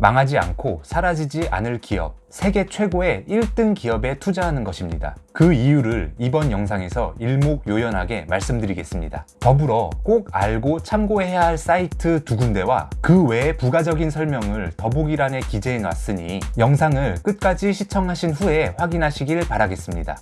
망하지 않고 사라지지 않을 기업, 세계 최고의 1등 기업에 투자하는 것입니다. 그 이유를 이번 영상에서 일목요연하게 말씀드리겠습니다. 더불어 꼭 알고 참고해야 할 사이트 두 군데와 그 외의 부가적인 설명을 더보기란에 기재해 놨으니 영상을 끝까지 시청하신 후에 확인하시길 바라겠습니다.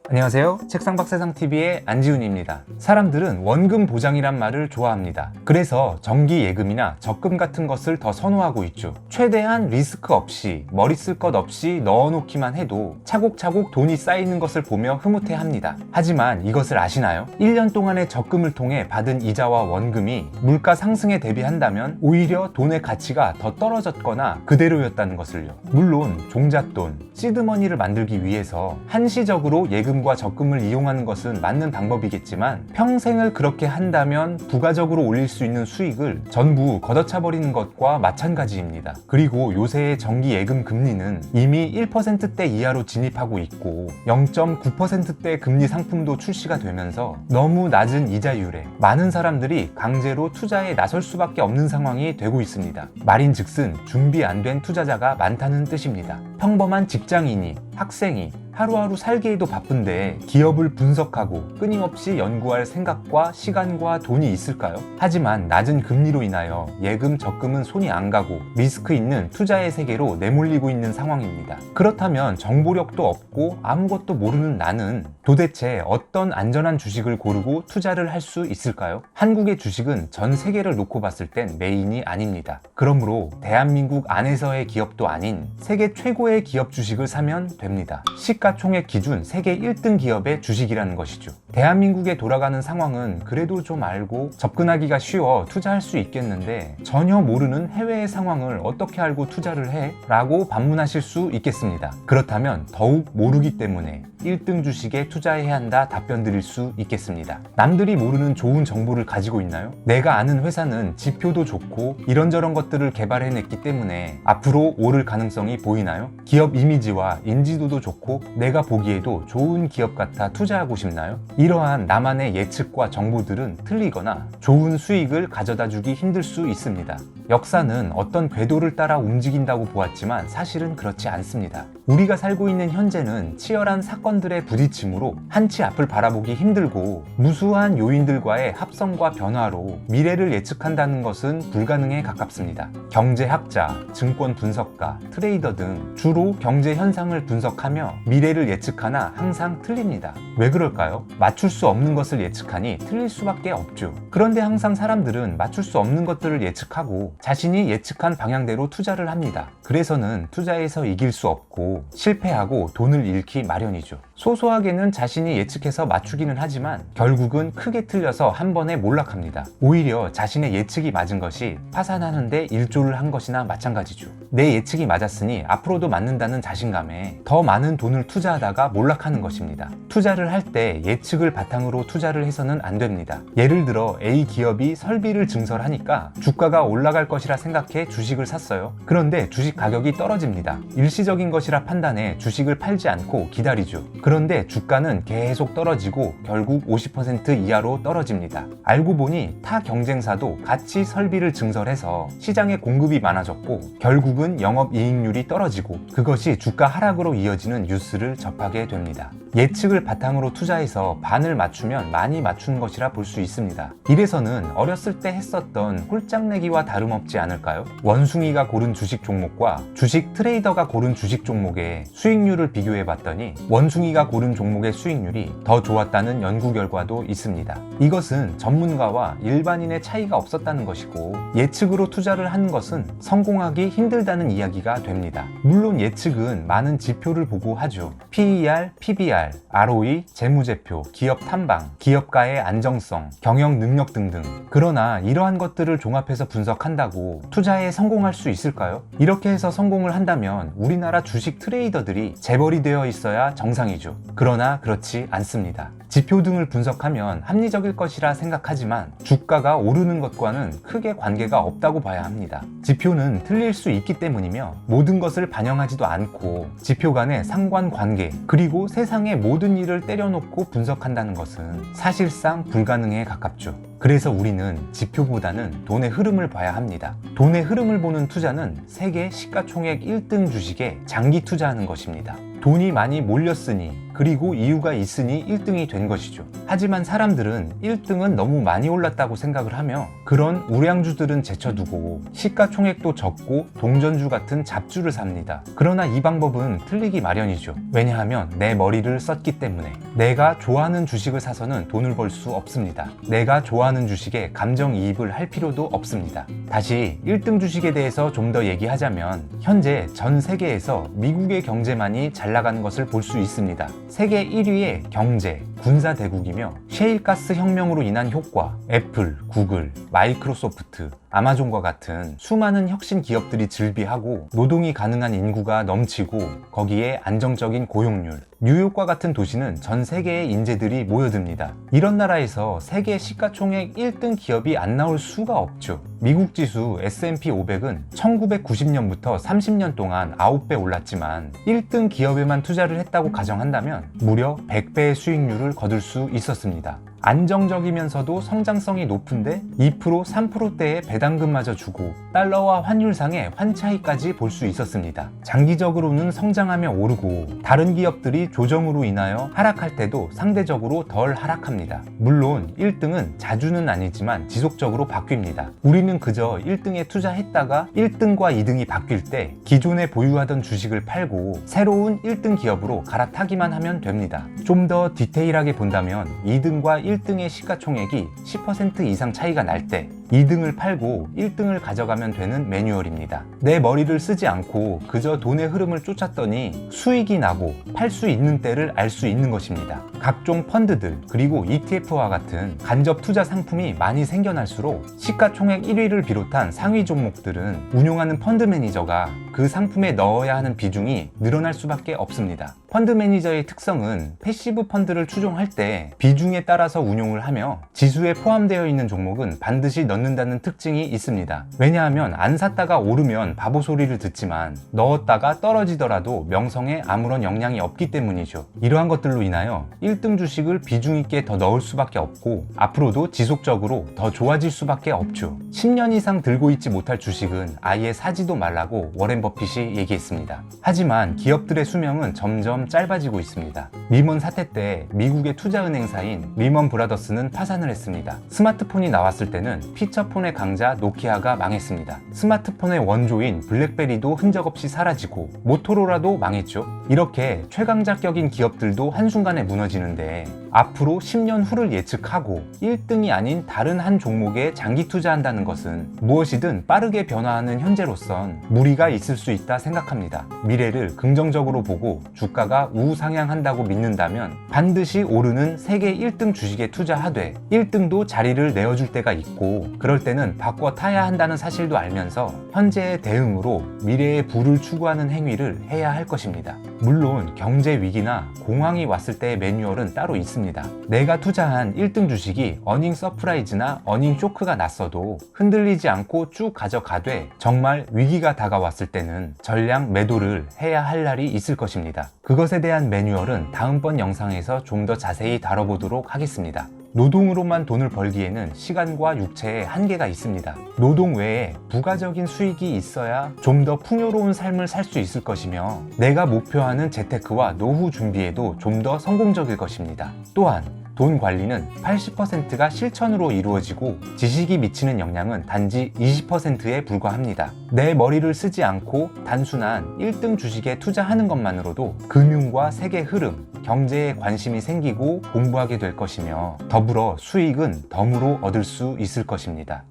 안녕하세요. 책상박세상TV의 안지훈입니다. 사람들은 원금 보장이란 말을 좋아합니다. 그래서 정기 예금이나 적금 같은 것을 더 선호하고 있죠. 최대한 리스크 없이 머리 쓸 것 없이 넣어놓기만 해도 차곡차곡 돈이 쌓이는 것을 보며 흐뭇해합니다. 하지만 이것을 아시나요? 1년 동안의 적금을 통해 받은 이자와 원금이 물가 상승에 대비한다면 오히려 돈의 가치가 더 떨어졌거나 그대로였다는 것을요. 물론 종잣돈, 시드머니를 만들기 위해서 한시적으로 예금과 적금을 이용하는 것은 맞는 방법이겠지만 평생을 그렇게 한다면 부가적으로 올릴 수 있는 수익을 전부 걷어차버리는 것과 마찬가지입니다. 그리고 요새의 정기 예금 금리는 이미 1%대 이하로 진입하고 있고 0.9%대 금리 상품도 출시가 되면서 너무 낮은 이자율에 많은 사람들이 강제로 투자에 나설 수밖에 없는 상황이 되고 있습니다. 말인즉슨 준비 안 된 투자자가 많다는 뜻입니다. 평범한 직장인이, 학생이 하루하루 살기에도 바쁜데 기업을 분석하고 끊임없이 연구할 생각과 시간과 돈이 있을까요? 하지만 낮은 금리로 인하여 예금, 적금은 손이 안 가고 리스크 있는 투자의 세계로 내몰리고 있는 상황입니다. 그렇다면 정보력도 없고 아무것도 모르는 나는 도대체 어떤 안전한 주식을 고르고 투자를 할 수 있을까요? 한국의 주식은 전 세계를 놓고 봤을 땐 메인이 아닙니다. 그러므로 대한민국 안에서의 기업도 아닌 세계 최고의 기업 주식을 사면 됩니다. 시가총액 기준 세계 1등 기업의 주식이라는 것이죠. 대한민국에 돌아가는 상황은 그래도 좀 알고 접근하기가 쉬워 투자할 수 있겠는데 전혀 모르는 해외의 상황을 어떻게 알고 투자를 해? 라고 반문하실 수 있겠습니다. 그렇다면 더욱 모르기 때문에 1등 주식에 투자해야 한다 답변 드릴 수 있겠습니다. 남들이 모르는 좋은 정보를 가지고 있나요? 내가 아는 회사는 지표도 좋고 이런저런 것들을 개발해냈기 때문에 앞으로 오를 가능성이 보이나요? 기업 이미지와 인지도도 좋고 내가 보기에도 좋은 기업 같아 투자하고 싶나요? 이러한 나만의 예측과 정보들은 틀리거나 좋은 수익을 가져다 주기 힘들 수 있습니다. 역사는 어떤 궤도를 따라 움직인다고 보았지만 사실은 그렇지 않습니다. 우리가 살고 있는 현재는 치열한 사건들의 부딪힘으로 한치 앞을 바라보기 힘들고 무수한 요인들과의 합성과 변화로 미래를 예측한다는 것은 불가능에 가깝습니다. 경제학자, 증권 분석가, 트레이더 등 주로 경제 현상을 분석하며 미래를 예측하나 항상 틀립니다. 왜 그럴까요? 맞출 수 없는 것을 예측하니 틀릴 수밖에 없죠. 그런데 항상 사람들은 맞출 수 없는 것들을 예측하고 자신이 예측한 방향대로 투자를 합니다. 그래서는 투자에서 이길 수 없고 실패하고 돈을 잃기 마련이죠. 소소하게는 자신이 예측해서 맞추기는 하지만 결국은 크게 틀려서 한 번에 몰락합니다. 오히려 자신의 예측이 맞은 것이 파산하는데 일조를 한 것이나 마찬가지죠. 내 예측이 맞았으니 앞으로도 맞는다는 자신감에 더 많은 돈을 투자하다가 몰락하는 것입니다. 투자를 할 때 예측을 바탕으로 투자를 해서는 안 됩니다. 예를 들어 A 기업이 설비를 증설하니까 주가가 올라갈 것이라 생각해 주식을 샀어요. 그런데 주식 가격이 떨어집니다. 일시적인 것이라 판단해 주식을 팔지 않고 기다리죠. 그런데 주가는 계속 떨어지고 결국 50% 이하로 떨어집니다. 알고 보니 타 경쟁사도 같이 설비를 증설해서 시장에 공급이 많아졌고 결국은 영업이익률이 떨어지고 그것이 주가 하락으로 이어지는 뉴스를 접하게 됩니다. 예측을 바탕으로 투자해서 반을 맞추면 많이 맞춘 것이라 볼 수 있습니다. 이래서는 어렸을 때 했었던 홀짝내기와 다름없지 않을까요? 원숭이가 고른 주식 종목과 주식 트레이더가 고른 주식 종목의 수익률을 비교해봤더니 원숭이가 고른 종목의 수익률이 더 좋았다는 연구 결과도 있습니다. 이것은 전문가와 일반인의 차이가 없었다는 것이고 예측으로 투자를 하는 것은 성공하기 힘들다는 이야기가 됩니다. 물론 예측은 많은 지표를 보고 하죠. PER, PBR, ROE, 재무제표, 기업 탐방, 기업가의 안정성, 경영 능력 등등. 그러나 이러한 것들을 종합해서 분석한다고 투자에 성공할 수 있을까요? 이렇게 해서 성공을 한다면 우리나라 주식 트레이더들이 재벌이 되어 있어야 정상이죠. 것이죠. 그러나 그렇지 않습니다. 지표 등을 분석하면 합리적일 것이라 생각하지만 주가가 오르는 것과는 크게 관계가 없다고 봐야 합니다. 지표는 틀릴 수 있기 때문이며 모든 것을 반영하지도 않고 지표 간의 상관관계 그리고 세상의 모든 일을 때려놓고 분석한다는 것은 사실상 불가능에 가깝죠. 그래서 우리는 지표보다는 돈의 흐름을 봐야 합니다. 돈의 흐름을 보는 투자는 세계 시가총액 1등 주식에 장기 투자하는 것입니다. 돈이 많이 몰렸으니 그리고 이유가 있으니 1등이 된 것이죠. 하지만 사람들은 1등은 너무 많이 올랐다고 생각을 하며 그런 우량주들은 제쳐두고 시가총액도 적고 동전주 같은 잡주를 삽니다. 그러나 이 방법은 틀리기 마련이죠. 왜냐하면 내 머리를 썼기 때문에. 내가 좋아하는 주식을 사서는 돈을 벌 수 없습니다. 내가 좋아하는 주식에 감정이입을 할 필요도 없습니다. 다시 1등 주식에 대해서 좀 더 얘기하자면 현재 전 세계에서 미국의 경제만이 잘 나가는 것을 볼 수 있습니다. 세계 1위의 경제, 군사 대국이며 셰일가스 혁명으로 인한 효과, 애플, 구글, 마이크로소프트, 아마존과 같은 수많은 혁신 기업들이 즐비하고 노동이 가능한 인구가 넘치고 거기에 안정적인 고용률, 뉴욕과 같은 도시는 전 세계의 인재들이 모여듭니다. 이런 나라에서 세계 시가총액 1등 기업이 안 나올 수가 없죠. 미국 지수 S&P 500은 1990년부터 30년 동안 9배 올랐지만 1등 기업에만 투자를 했다고 가정한다면 무려 100배의 수익률을 거둘 수 있었습니다. 안정적이면서도 성장성이 높은데 2%, 3%대의 배당금마저 주고 달러와 환율상의 환차익까지 볼 수 있었습니다. 장기적으로는 성장하며 오르고 다른 기업들이 조정으로 인하여 하락할 때도 상대적으로 덜 하락합니다. 물론 1등은 자주는 아니지만 지속적으로 바뀝니다. 우리는 그저 1등에 투자했다가 1등과 2등이 바뀔 때 기존에 보유하던 주식을 팔고 새로운 1등 기업으로 갈아타기만 하면 됩니다. 좀 더 디테일하게 본다면 2등과 1등의 시가총액이 10% 이상 차이가 날 때 2등을 팔고 1등을 가져가면 되는 매뉴얼입니다. 내 머리를 쓰지 않고 그저 돈의 흐름을 쫓았더니 수익이 나고 팔 수 있는 때를 알 수 있는 것입니다. 각종 펀드들 그리고 ETF와 같은 간접 투자 상품이 많이 생겨날수록 시가총액 1위를 비롯한 상위 종목들은 운용하는 펀드 매니저가 그 상품에 넣어야 하는 비중이 늘어날 수밖에 없습니다. 펀드 매니저의 특성은 패시브 펀드를 추종할 때 비중에 따라서 운용을 하며 지수에 포함되어 있는 종목은 반드시 넣는다는 특징이 있습니다. 왜냐하면 안 샀다가 오르면 바보 소리를 듣지만 넣었다가 떨어지더라도 명성에 아무런 영향이 없기 때문이죠. 이러한 것들로 인하여 1등 주식을 비중 있게 더 넣을 수밖에 없고 앞으로도 지속적으로 더 좋아질 수밖에 없죠. 10년 이상 들고 있지 못할 주식은 아예 사지도 말라고 워렌 버핏이 얘기했습니다. 하지만 기업들의 수명은 점점 짧아지고 있습니다. 리먼 사태 때 미국의 투자은행사인 리먼 브라더스는 파산을 했습니다. 스마트폰이 나왔을 때는 피처폰의 강자 노키아가 망했습니다. 스마트폰의 원조인 블랙베리도 흔적 없이 사라지고 모토로라도 망했죠. 이렇게 최강자격인 기업들도 한순간에 무너지는데 앞으로 10년 후를 예측하고 1등이 아닌 다른 한 종목에 장기 투자한다는 것은 무엇이든 빠르게 변화하는 현재로선 무리가 있을 수 있다 생각합니다. 미래를 긍정적으로 보고 주가가 우상향한다고 믿는다면 반드시 오르는 세계 1등 주식에 투자하되 1등도 자리를 내어줄 때가 있고 그럴 때는 바꿔 타야 한다는 사실도 알면서 현재의 대응으로 미래의 부를 추구하는 행위를 해야 할 것입니다. 물론 경제 위기나 공황이 왔을 때의 매뉴얼은 따로 있습니다. 내가 투자한 1등 주식이 어닝 서프라이즈나 어닝 쇼크가 났어도 흔들리지 않고 쭉 가져가되 정말 위기가 다가왔을 때는 전량 매도를 해야 할 날이 있을 것입니다. 그것에 대한 매뉴얼은 다음번 영상에서 좀 더 자세히 다뤄보도록 하겠습니다. 노동으로만 돈을 벌기에는 시간과 육체에 한계가 있습니다. 노동 외에 부가적인 수익이 있어야 좀 더 풍요로운 삶을 살 수 있을 것이며 내가 목표하는 재테크와 노후 준비에도 좀 더 성공적일 것입니다. 또한 돈 관리는 80%가 실천으로 이루어지고 지식이 미치는 영향은 단지 20%에 불과합니다. 내 머리를 쓰지 않고 단순한 1등 주식에 투자하는 것만으로도 금융과 세계 흐름, 경제에 관심이 생기고 공부하게 될 것이며 더불어 수익은 덤으로 얻을 수 있을 것입니다.